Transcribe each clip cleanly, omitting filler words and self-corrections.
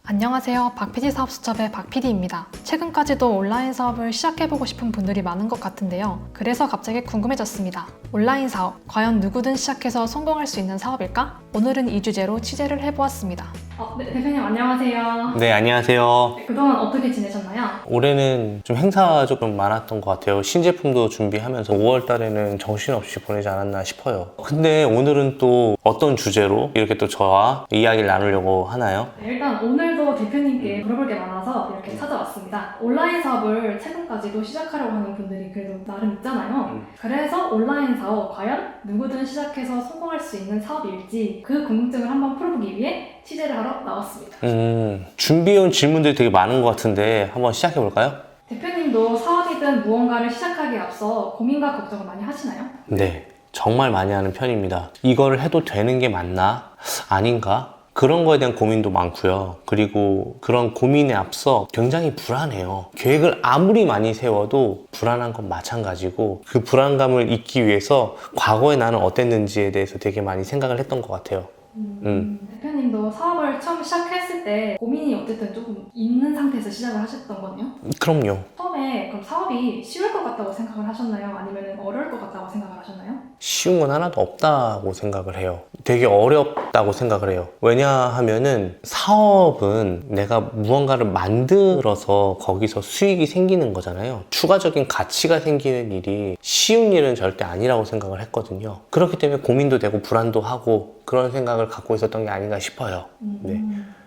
안녕하세요. 박PD 사업수첩의 박PD입니다. 최근까지도 온라인 사업을 시작해보고 싶은 분들이 많은 것 같은데요. 그래서 갑자기 궁금해졌습니다. 온라인 사업, 과연 누구든 시작해서 성공할 수 있는 사업일까? 오늘은 이 주제로 취재를 해보았습니다. 네, 대표님 안녕하세요. 네, 안녕하세요. 그동안 어떻게 지내셨나요? 올해는 좀 행사가 조금 많았던 것 같아요. 신제품도 준비하면서 5월 달에는 정신없이 보내지 않았나 싶어요. 근데 오늘은 또 어떤 주제로 이렇게 또 저와 이야기를 나누려고 하나요? 네, 일단 오늘도 대표님께 물어볼 게 많아서 이렇게 찾아왔습니다. 온라인 사업을 최근까지도 시작하려고 하는 분들이 그래도 나름 있잖아요. 그래서 온라인 사업 과연 누구든 시작해서 성공할 수 있는 사업일지 그 궁금증을 한번 풀어보기 위해 취재를 하러 나왔습니다. 준비해온 질문들이 되게 많은 것 같은데 한번 시작해볼까요? 대표님도 사업이든 무언가를 시작하기에 앞서 고민과 걱정을 많이 하시나요? 네, 정말 많이 하는 편입니다. 이걸 해도 되는 게 맞나? 아닌가? 그런 거에 대한 고민도 많고요. 그리고 그런 고민에 앞서 굉장히 불안해요. 계획을 아무리 많이 세워도 불안한 건 마찬가지고 그 불안감을 잊기 위해서 과거에 나는 어땠는지에 대해서 되게 많이 생각을 했던 것 같아요. 대표님도 사업을 처음 시작했을 때 고민이 어쨌든 조금 있는 상태에서 시작을 하셨던 거네요? 그럼요. 처음에 그럼 사업이 쉬울 것 같다고 생각을 하셨나요? 아니면 어려울 것 같다고 생각을 하셨나요? 쉬운 건 하나도 없다고 생각을 해요. 되게 어렵다고 생각을 해요. 왜냐하면은 사업은 내가 무언가를 만들어서 거기서 수익이 생기는 거잖아요. 추가적인 가치가 생기는 일이 쉬운 일은 절대 아니라고 생각을 했거든요. 그렇기 때문에 고민도 되고 불안도 하고 그런 생각을 갖고 있었던 게 아닌가 싶어요. 네.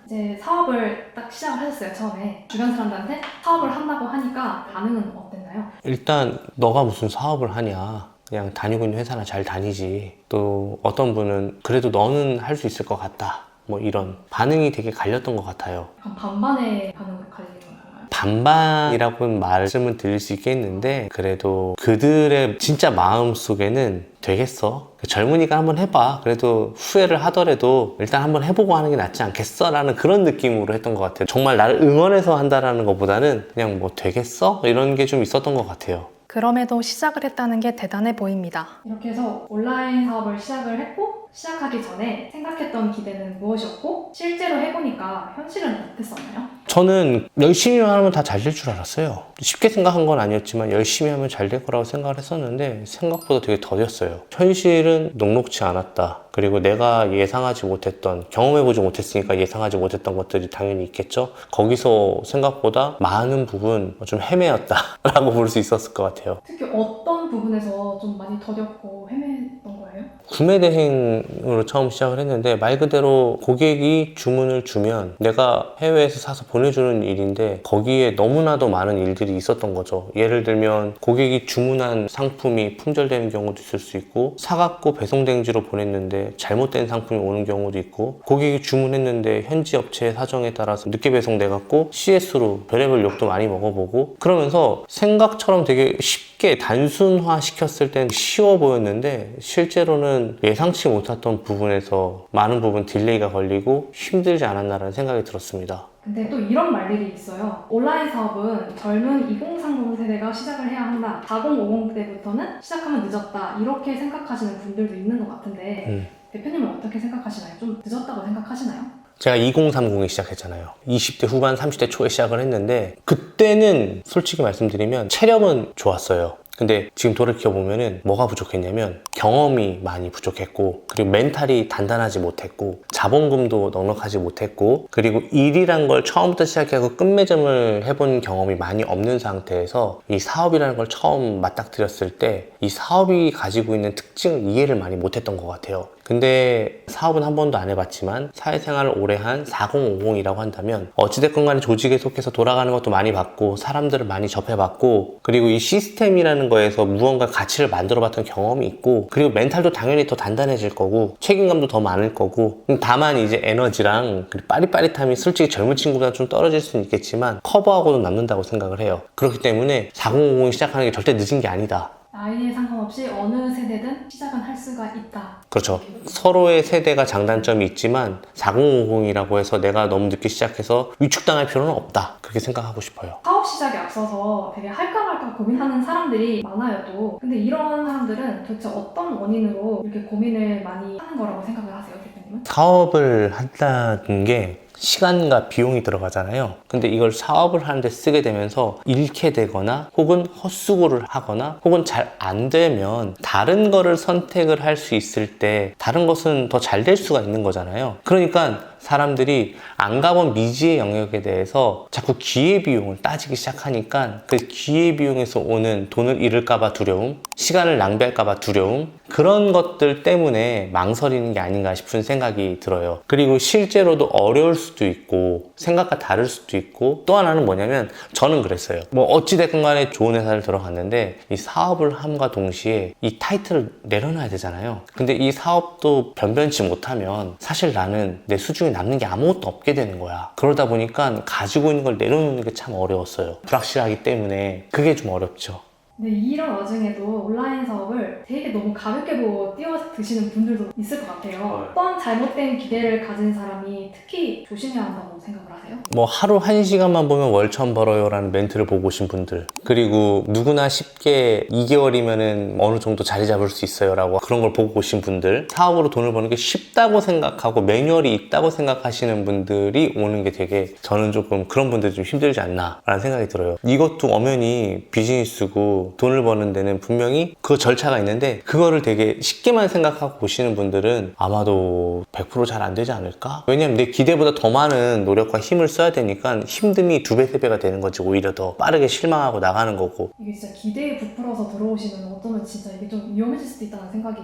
이제 사업을 딱 시작을 하셨어요, 처음에. 주변 사람들한테 사업을 한다고 하니까 반응은 어땠나요? 일단 너가 무슨 사업을 하냐, 그냥 다니고 있는 회사나 잘 다니지. 또 어떤 분은 그래도 너는 할 수 있을 것 같다, 뭐 이런 반응이 되게 갈렸던 것 같아요. 약간 반반의 반응으로 갈리는 건가요? 반반이라고는 말씀을 드릴 수 있겠는데 그래도 그들의 진짜 마음속에는 되겠어? 젊으니까 한번 해봐. 그래도 후회를 하더라도 일단 한번 해보고 하는 게 낫지 않겠어? 라는 그런 느낌으로 했던 것 같아요. 정말 나를 응원해서 한다라는 것보다는 그냥 뭐 되겠어? 이런 게 좀 있었던 것 같아요. 그럼에도 시작을 했다는 게 대단해 보입니다. 이렇게 해서 온라인 사업을 시작을 했고 시작하기 전에 생각했던 기대는 무엇이었고 실제로 해보니까 현실은 어땠었나요? 저는 열심히 하면 다 잘 될 줄 알았어요. 쉽게 생각한 건 아니었지만 열심히 하면 잘 될 거라고 생각을 했었는데 생각보다 되게 더뎠어요. 현실은 녹록지 않았다. 그리고 내가 예상하지 못했던, 경험해보지 못했으니까 예상하지 못했던 것들이 당연히 있겠죠. 거기서 생각보다 많은 부분 좀 헤매었다 라고 볼 수 있었을 것 같아요. 특히 어떤 부분에서 좀 많이 더뎠고 헤맸던 거예요? 구매 대행으로 처음 시작을 했는데 말 그대로 고객이 주문을 주면 내가 해외에서 사서 보내주는 일인데 거기에 너무나도 많은 일들이 있었던 거죠. 예를 들면 고객이 주문한 상품이 품절되는 경우도 있을 수 있고 사갖고 배송대행지로 보냈는데 잘못된 상품이 오는 경우도 있고 고객이 주문했는데 현지 업체의 사정에 따라서 늦게 배송돼갖고 CS로 별의별 욕도 많이 먹어보고 그러면서 생각처럼 되게 쉽게 단순화 시켰을 땐 쉬워 보였는데 실제로는 예상치 못했던 부분에서 많은 부분 딜레이가 걸리고 힘들지 않았나라는 생각이 들었습니다. 근데 또 이런 말들이 있어요. 온라인 사업은 젊은 2030 세대가 시작을 해야 한다. 4050 때부터는 시작하면 늦었다. 이렇게 생각하시는 분들도 있는 것 같은데 대표님은 어떻게 생각하시나요? 좀 늦었다고 생각하시나요? 제가 2030에 시작했잖아요. 20대 후반, 30대 초에 시작을 했는데 그때는 솔직히 말씀드리면 체력은 좋았어요. 근데 지금 돌이켜보면은 뭐가 부족했냐면 경험이 많이 부족했고 그리고 멘탈이 단단하지 못했고 자본금도 넉넉하지 못했고 그리고 일이란 걸 처음부터 시작하고 끝맺음을 해본 경험이 많이 없는 상태에서 이 사업이라는 걸 처음 맞닥뜨렸을 때 이 사업이 가지고 있는 특징을 이해를 많이 못했던 것 같아요. 근데 사업은 한 번도 안 해봤지만 사회생활을 오래 한 4050이라고 한다면 어찌됐건 간에 조직에 속해서 돌아가는 것도 많이 봤고 사람들을 많이 접해봤고 그리고 이 시스템이라는 거에서 무언가 가치를 만들어봤던 경험이 있고 그리고 멘탈도 당연히 더 단단해질 거고 책임감도 더 많을 거고 다만 이제 에너지랑 빠릿빠릿함이 솔직히 젊은 친구보다 좀 떨어질 수는 있겠지만 커버하고도 남는다고 생각을 해요. 그렇기 때문에 4050이 시작하는 게 절대 늦은 게 아니다. 나이에 상관없이 어느 세대든 시작은 할 수가 있다. 그렇죠. 서로의 세대가 장단점이 있지만 4050이라고 해서 내가 너무 늦게 시작해서 위축당할 필요는 없다. 그렇게 생각하고 싶어요. 사업 시작에 앞서서 되게 할까 말까 고민하는 사람들이 많아요 또. 근데 이런 사람들은 도대체 어떤 원인으로 이렇게 고민을 많이 하는 거라고 생각을 하세요, 대표님은? 사업을 한다는 게 시간과 비용이 들어가잖아요. 근데 이걸 사업을 하는데 쓰게 되면서 잃게 되거나 혹은 헛수고를 하거나 혹은 잘 안 되면 다른 거를 선택을 할 수 있을 때 다른 것은 더 잘 될 수가 있는 거잖아요. 그러니까 사람들이 안 가본 미지의 영역에 대해서 자꾸 기회비용을 따지기 시작하니까 그 기회비용에서 오는 돈을 잃을까봐 두려움, 시간을 낭비할까봐 두려움, 그런 것들 때문에 망설이는 게 아닌가 싶은 생각이 들어요. 그리고 실제로도 어려울 수도 있고 생각과 다를 수도 있고, 또 하나는 뭐냐면 저는 그랬어요. 뭐 어찌됐건 간에 좋은 회사를 들어갔는데 이 사업을 함과 동시에 이 타이틀을 내려놔야 되잖아요. 근데 이 사업도 변변치 못하면 사실 나는 내 수중에 남는 게 아무것도 없게 되는 거야. 그러다 보니까 가지고 있는 걸 내려놓는 게 참 어려웠어요. 불확실하기 때문에 그게 좀 어렵죠. 근데 이런 와중에도 온라인 사업을 되게 너무 가볍게 보고 뛰어드시는 분들도 있을 것 같아요. 어떤 잘못된 기대를 가진 사람이 특히 조심해야 한다고 생각을 하세요? 뭐 하루 1시간만 보면 월천 벌어요 라는 멘트를 보고 오신 분들, 그리고 누구나 쉽게 2개월이면은 어느 정도 자리 잡을 수 있어요 라고 그런 걸 보고 오신 분들, 사업으로 돈을 버는 게 쉽다고 생각하고 매뉴얼이 있다고 생각하시는 분들이 오는 게 되게, 저는 조금 그런 분들이 좀 힘들지 않나 라는 생각이 들어요. 이것도 엄연히 비즈니스고 돈을 버는 데는 분명히 그 절차가 있는데 그거를 되게 쉽게만 생각하고 보시는 분들은 아마도 100% 잘 안 되지 않을까? 왜냐면 내 기대보다 더 많은 노력과 힘을 써야 되니까 힘듦이 2배, 3배가 되는 거지. 오히려 더 빠르게 실망하고 나가는 거고. 이게 진짜 기대에 부풀어서 들어오시면 어쩌면 진짜 이게 좀 위험해질 수도 있다는 생각이.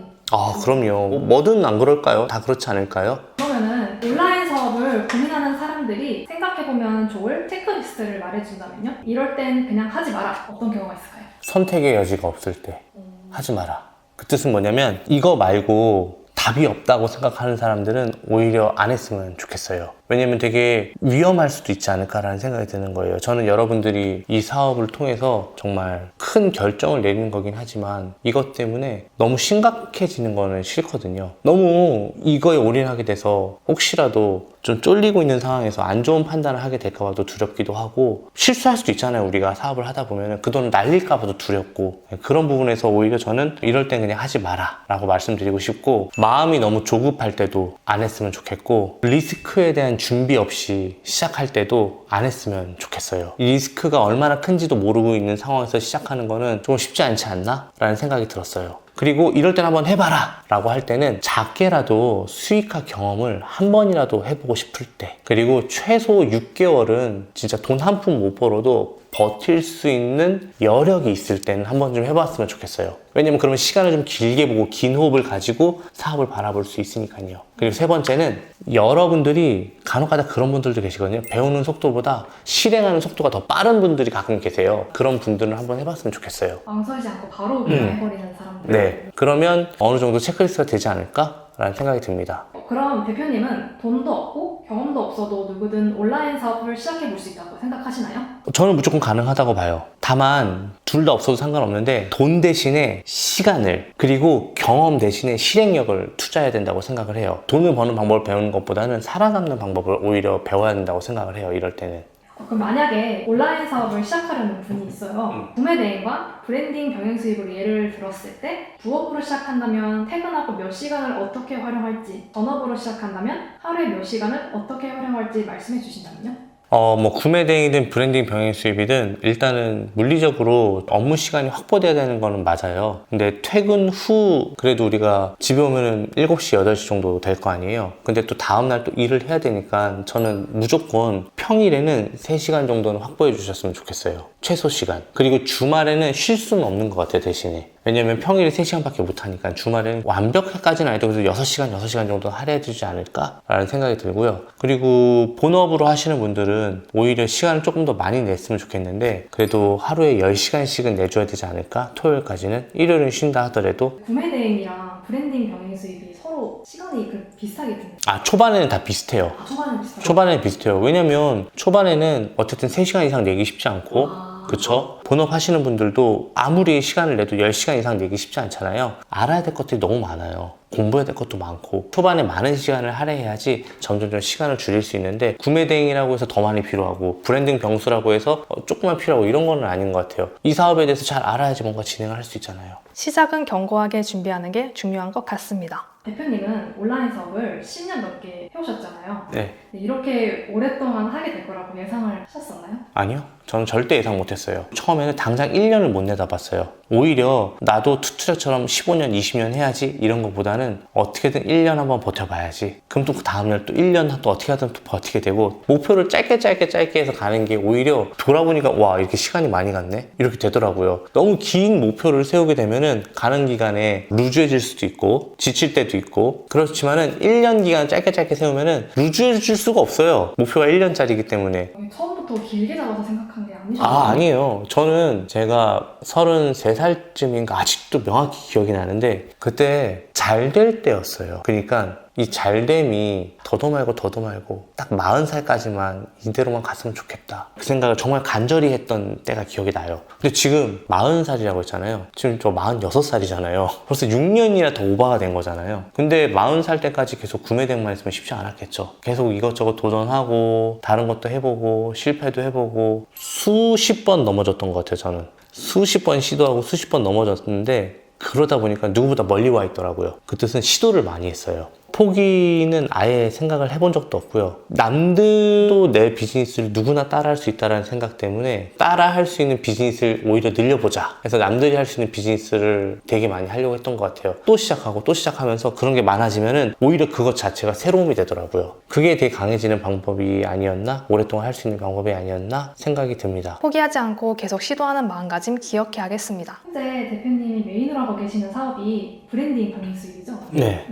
그럼요. 뭐든 안 그럴까요? 다 그렇지 않을까요? 그러면은 온라인 사업을 고민하는 사람들이 생각해보면 좋을 체크리스트를 말해준다면요? 이럴 땐 그냥 하지 마라. 어떤 경우가 있을까요? 선택의 여지가 없을 때 하지 마라. 그 뜻은 뭐냐면 이거 말고 답이 없다고 생각하는 사람들은 오히려 안 했으면 좋겠어요. 왜냐면 되게 위험할 수도 있지 않을까라는 생각이 드는 거예요. 저는 여러분들이 이 사업을 통해서 정말 큰 결정을 내리는 거긴 하지만 이것 때문에 너무 심각해지는 거는 싫거든요. 너무 이거에 올인하게 돼서 혹시라도 좀 쫄리고 있는 상황에서 안 좋은 판단을 하게 될까 봐도 두렵기도 하고, 실수할 수도 있잖아요. 우리가 사업을 하다 보면 그 돈을 날릴까 봐도 두렵고, 그런 부분에서 오히려 저는 이럴 땐 그냥 하지 마라 라고 말씀드리고 싶고, 마음이 너무 조급할 때도 안 했으면 좋겠고, 리스크에 대한 준비 없이 시작할 때도 안 했으면 좋겠어요. 이 리스크가 얼마나 큰지도 모르고 있는 상황에서 시작하는 거는 좀 쉽지 않지 않나? 라는 생각이 들었어요. 그리고 이럴 땐 한번 해봐라 라고 할 때는 작게라도 수익화 경험을 한 번이라도 해보고 싶을 때, 그리고 최소 6개월은 진짜 돈 한 푼 못 벌어도 버틸 수 있는 여력이 있을 때는 한번 좀 해봤으면 좋겠어요. 왜냐면 그러면 시간을 좀 길게 보고 긴 호흡을 가지고 사업을 바라볼 수 있으니까요. 그리고 세 번째는, 여러분들이 간혹가다 그런 분들도 계시거든요. 배우는 속도보다 실행하는 속도가 더 빠른 분들이 가끔 계세요. 그런 분들은 한번 해봤으면 좋겠어요. 망설이지 않고 바로 그냥 해버리는 사람들. 네, 그러면 어느 정도 체크리스트가 되지 않을까? 라는 생각이 듭니다. 그럼 대표님은 돈도 없고 경험도 없어도 누구든 온라인 사업을 시작해 볼 수 있다고 생각하시나요? 저는 무조건 가능하다고 봐요. 다만 둘 다 없어도 상관없는데 돈 대신에 시간을, 그리고 경험 대신에 실행력을 투자해야 된다고 생각을 해요. 돈을 버는 방법을 배우는 것보다는 살아남는 방법을 오히려 배워야 된다고 생각을 해요. 이럴 때는. 그럼 만약에 온라인 사업을 시작하려는 분이 있어요. 구매 대행과 브랜딩 병행 수입을 예를 들었을 때, 부업으로 시작한다면 퇴근하고 몇 시간을 어떻게 활용할지, 전업으로 시작한다면 하루에 몇 시간을 어떻게 활용할지 말씀해 주신다면요? 구매 대행이든 브랜딩 병행 수입이든 일단은 물리적으로 업무 시간이 확보돼야 되는 거는 맞아요. 근데 퇴근 후 그래도 우리가 집에 오면은 7시, 8시 정도 될 거 아니에요. 근데 또 다음날 또 일을 해야 되니까 저는 무조건 평일에는 3시간 정도는 확보해 주셨으면 좋겠어요. 최소 시간. 그리고 주말에는 쉴 수는 없는 것 같아요, 대신에. 왜냐면 평일에 3시간밖에 못하니까 주말에는 완벽하게까지는 아니도 그래도 6시간 정도 할애해 주지 않을까? 라는 생각이 들고요. 그리고 본업으로 하시는 분들은 오히려 시간을 조금 더 많이 냈으면 좋겠는데, 그래도 하루에 10시간씩은 내줘야 되지 않을까? 토요일까지는. 일요일은 쉰다 하더라도. 구매 대행이랑 브랜딩 병행 수입이 서로 시간이 비슷하게 듭니다. 초반에는 다 비슷해요. 초반에는 비슷하죠? 초반에는 비슷해요. 왜냐면 초반에는 어쨌든 3시간 이상 내기 쉽지 않고, 그쵸? 본업 하시는 분들도 아무리 시간을 내도 10시간 이상 내기 쉽지 않잖아요. 알아야 될 것들이 너무 많아요. 공부해야 될 것도 많고, 초반에 많은 시간을 할애해야지 점점 시간을 줄일 수 있는데, 구매 대행이라고 해서 더 많이 필요하고 브랜딩 병수라고 해서 조금만 필요하고 이런 거는 아닌 것 같아요. 이 사업에 대해서 잘 알아야지 뭔가 진행을 할 수 있잖아요. 시작은 견고하게 준비하는 게 중요한 것 같습니다. 대표님은 온라인 사업을 10년 넘게 해오셨잖아요. 네. 이렇게 오랫동안 하게 될 거라고 예상을 하셨었나요? 아니요. 저는 절대 예상 못했어요. 처음에는 당장 1년을 못 내다봤어요. 오히려 나도 투트랙처럼 15년, 20년 해야지 이런 것보다는 어떻게든 1년 한번 버텨봐야지. 그럼 또 그 다음날 또 1년 또 어떻게 하든 또 버티게 되고 목표를 짧게 해서 가는 게 오히려 돌아보니까 와 이렇게 시간이 많이 갔네? 이렇게 되더라고요. 너무 긴 목표를 세우게 되면은 가는 기간에 루즈해질 수도 있고 지칠 때도 있고 그렇지만은 1년 기간 짧게 세우면은 루즈해질 수가 없어요. 목표가 1년짜리이기 때문에. 처음부터 길게 잡아서 생각한 게 아니셨나요? 아니에요. 저는 제가 33살쯤인가 아직도 명확히 기억이 나는데 그때 잘 될 때였어요. 그러니까 이 잘됨이 더도 말고 딱 40살까지만 이대로만 갔으면 좋겠다. 그 생각을 정말 간절히 했던 때가 기억이 나요. 근데 지금 40살이라고 했잖아요. 지금 저 46살이잖아요. 벌써 6년이나 더 오버가 된 거잖아요. 근데 40살 때까지 계속 구매덱만 했으면 쉽지 않았겠죠. 계속 이것저것 도전하고 다른 것도 해보고 실패도 해보고 수십 번 넘어졌던 것 같아요. 저는 수십 번 시도하고 수십 번 넘어졌는데 그러다 보니까 누구보다 멀리 와 있더라고요. 그 뜻은 시도를 많이 했어요. 포기는 아예 생각을 해본 적도 없고요. 남들도 내 비즈니스를 누구나 따라할 수 있다는 생각 때문에 따라할 수 있는 비즈니스를 오히려 늘려보자. 그래서 남들이 할 수 있는 비즈니스를 되게 많이 하려고 했던 것 같아요. 또 시작하면서 그런 게 많아지면은 오히려 그것 자체가 새로움이 되더라고요. 그게 되게 강해지는 방법이 아니었나? 오랫동안 할 수 있는 방법이 아니었나? 생각이 듭니다. 포기하지 않고 계속 시도하는 마음가짐 기억해야겠습니다. 현재 대표님이 메인으로 하고 계시는 사업이 브랜딩 경영 수익이죠? 네.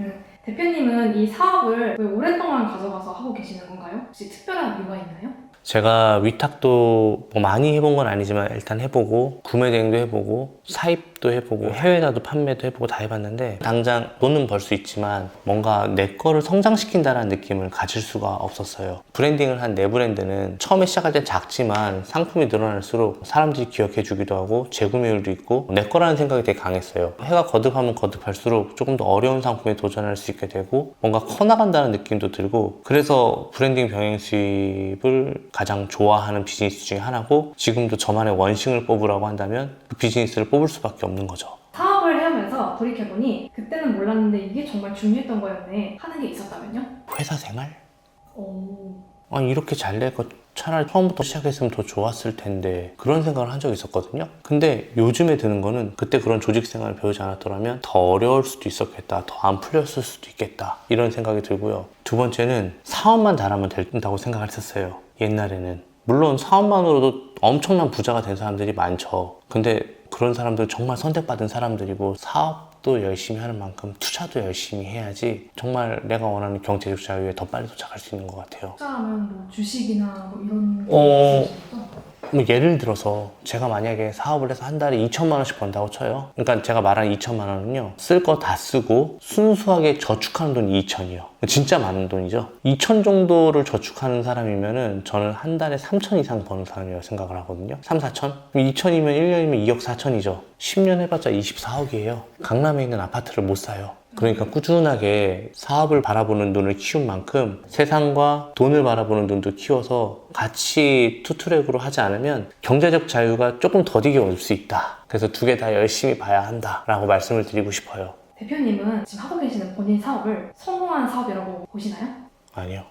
대표님은 이 사업을 왜 오랫동안 가져가서 하고 계시는 건가요? 혹시 특별한 이유가 있나요? 제가 위탁도 뭐 많이 해본 건 아니지만 일단 해보고 구매 대행도 해보고 사입도 해보고 해외 나도 판매도 해보고 다 해봤는데 당장 돈은 벌 수 있지만 뭔가 내 거를 성장시킨다는 느낌을 가질 수가 없었어요. 브랜딩을 한 내 브랜드는 처음에 시작할 때 작지만 상품이 늘어날수록 사람들이 기억해 주기도 하고 재구매율도 있고 내 거라는 생각이 되게 강했어요. 해가 거듭하면 거듭할수록 조금 더 어려운 상품에 도전할 수 있게 되고 뭔가 커나간다는 느낌도 들고 그래서 브랜딩 병행 수입을 가장 좋아하는 비즈니스 중에 하나고 지금도 저만의 원칙을 뽑으라고 한다면 그 비즈니스를 뽑을 수밖에 없는 거죠. 사업을 해오면서 돌이켜보니 그때는 몰랐는데 이게 정말 중요했던 거였네 하는 게 있었다면요? 회사 생활? 오... 아니 이렇게 잘 될 거 차라리 처음부터 시작했으면 더 좋았을 텐데 그런 생각을 한 적이 있었거든요. 근데 요즘에 드는 거는 그때 그런 조직 생활을 배우지 않았더라면 더 어려울 수도 있었겠다, 더 안 풀렸을 수도 있겠다 이런 생각이 들고요. 두 번째는 사업만 잘하면 된다고 생각을 했었어요. 옛날에는 물론 사업만으로도 엄청난 부자가 된 사람들이 많죠. 근데 그런 사람들 정말 선택받은 사람들이고 사업도 열심히 하는 만큼 투자도 열심히 해야지 정말 내가 원하는 경제적 자유에 더 빨리 도착할 수 있는 것 같아요. 투자하면 뭐 주식이나 뭐 이런 뭐 예를 들어서 제가 만약에 사업을 해서 한 달에 2천만 원씩 번다고 쳐요. 그러니까 제가 말한 2천만 원은요. 쓸 거 다 쓰고 순수하게 저축하는 돈이 2천이요. 진짜 많은 돈이죠. 2천 정도를 저축하는 사람이면은 저는 한 달에 3천 이상 버는 사람이라고 생각을 하거든요. 3, 4천? 2천이면 1년이면 2억 4천이죠. 10년 해봤자 24억이에요. 강남에 있는 아파트를 못 사요. 그러니까 꾸준하게 사업을 바라보는 눈을 키운 만큼 세상과 돈을 바라보는 눈도 키워서 같이 투트랙으로 하지 않으면 경제적 자유가 조금 더디게 올 수 있다. 그래서 두 개 다 열심히 봐야 한다 라고 말씀을 드리고 싶어요. 대표님은 지금 하고 계시는 본인 사업을 성공한 사업이라고 보시나요? 아니요.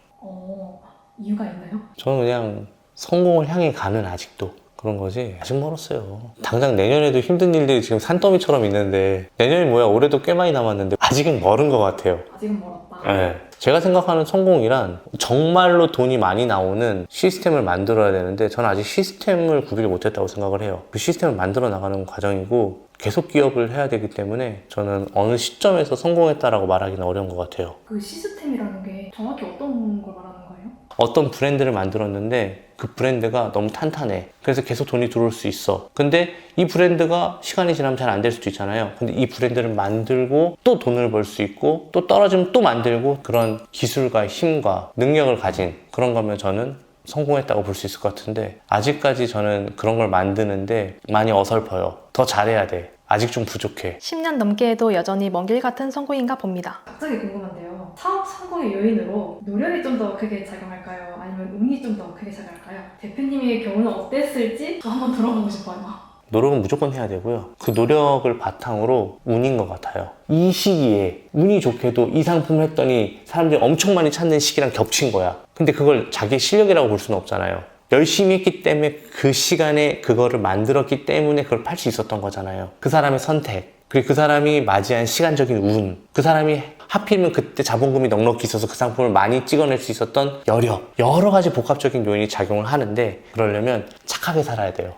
이유가 있나요? 저는 그냥 성공을 향해 가는 아직도 그런 거지 아직 멀었어요. 당장 내년에도 힘든 일들이 지금 산더미처럼 있는데 내년이 뭐야 올해도 꽤 많이 남았는데 아직은 멀은 것 같아요. 아직은 멀었다. 네. 제가 생각하는 성공이란 정말로 돈이 많이 나오는 시스템을 만들어야 되는데 저는 아직 시스템을 구비를 못했다고 생각을 해요. 그 시스템을 만들어 나가는 과정이고 계속 기업을 해야 되기 때문에 저는 어느 시점에서 성공했다라고 말하기는 어려운 것 같아요. 그 시스템이라는 게 정확히 어떤 걸 말하는 거예요? 어떤 브랜드를 만들었는데 그 브랜드가 너무 탄탄해. 그래서 계속 돈이 들어올 수 있어. 근데 이 브랜드가 시간이 지나면 잘 안 될 수도 있잖아요. 근데 이 브랜드를 만들고 또 돈을 벌 수 있고 또 떨어지면 또 만들고 그런 기술과 힘과 능력을 가진 그런 거면 저는 성공했다고 볼 수 있을 것 같은데 아직까지 저는 그런 걸 만드는데 많이 어설퍼요. 더 잘해야 돼. 아직 좀 부족해. 10년 넘게 해도 여전히 먼 길 같은 성공인가 봅니다. 갑자기 궁금한데요. 사업 성공의 요인으로 노력이 좀 더 크게 작용할까요? 아니면 운이 좀 더 크게 작용할까요? 대표님의 경우는 어땠을지 저 한번 들어보고 싶어요. 노력은 무조건 해야 되고요. 그 노력을 바탕으로 운인 것 같아요. 이 시기에 운이 좋게도 이 상품을 했더니 사람들이 엄청 많이 찾는 시기랑 겹친 거야. 근데 그걸 자기 실력이라고 볼 수는 없잖아요. 열심히 했기 때문에 그 시간에 그거를 만들었기 때문에 그걸 팔 수 있었던 거잖아요. 그 사람의 선택, 그리고 그 사람이 맞이한 시간적인 운, 그 사람이 하필이면 그때 자본금이 넉넉히 있어서 그 상품을 많이 찍어낼 수 있었던 여력, 여러 가지 복합적인 요인이 작용을 하는데, 그러려면 착하게 살아야 돼요.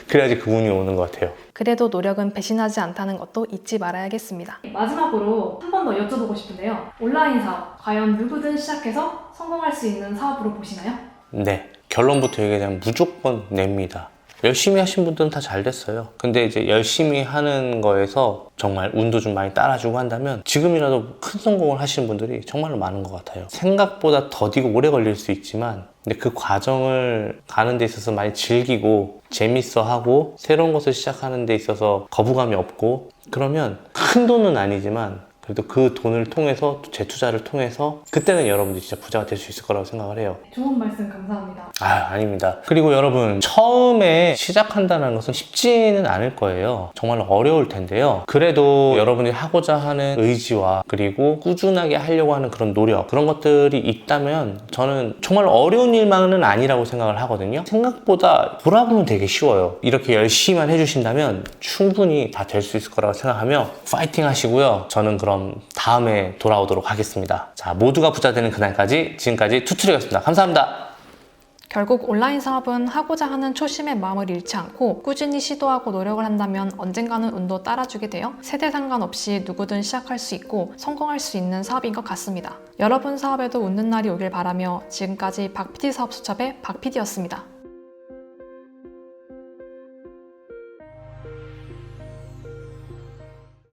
그래야지 그 운이 오는 것 같아요. 그래도 노력은 배신하지 않다는 것도 잊지 말아야겠습니다. 마지막으로 한 번 더 여쭤보고 싶은데요. 온라인 사업, 과연 누구든 시작해서 성공할 수 있는 사업으로 보시나요? 네, 결론부터 얘기하자면 무조건 냅니다. 열심히 하신 분들은 다 잘 됐어요. 근데 이제 열심히 하는 거에서 정말 운도 좀 많이 따라주고 한다면 지금이라도 큰 성공을 하시는 분들이 정말로 많은 것 같아요. 생각보다 더디고 오래 걸릴 수 있지만, 근데 그 과정을 가는 데 있어서 많이 즐기고 재밌어 하고 새로운 것을 시작하는 데 있어서 거부감이 없고, 그러면 큰 돈은 아니지만 그래도 그 돈을 통해서, 재투자를 통해서 그때는 여러분들이 진짜 부자가 될 수 있을 거라고 생각을 해요. 좋은 말씀 감사합니다. 아닙니다. 그리고 여러분, 처음에 시작한다는 것은 쉽지는 않을 거예요. 정말 어려울 텐데요. 그래도 여러분이 하고자 하는 의지와 그리고 꾸준하게 하려고 하는 그런 노력, 그런 것들이 있다면 저는 정말 어려운 일만은 아니라고 생각을 하거든요. 생각보다 돌아보면 되게 쉬워요. 이렇게 열심히만 해주신다면 충분히 다 될 수 있을 거라고 생각하며 파이팅 하시고요. 저는 그럼 다음에 돌아오도록 하겠습니다. 자, 모두가 부자 되는 그날까지, 지금까지 투트랙이었습니다. 감사합니다. 결국 온라인 사업은 하고자 하는 초심의 마음을 잃지 않고 꾸준히 시도하고 노력을 한다면 언젠가는 운도 따라주게 되어 세대 상관없이 누구든 시작할 수 있고 성공할 수 있는 사업인 것 같습니다. 여러분 사업에도 웃는 날이 오길 바라며 지금까지 박PD 사업수첩의 박PD였습니다.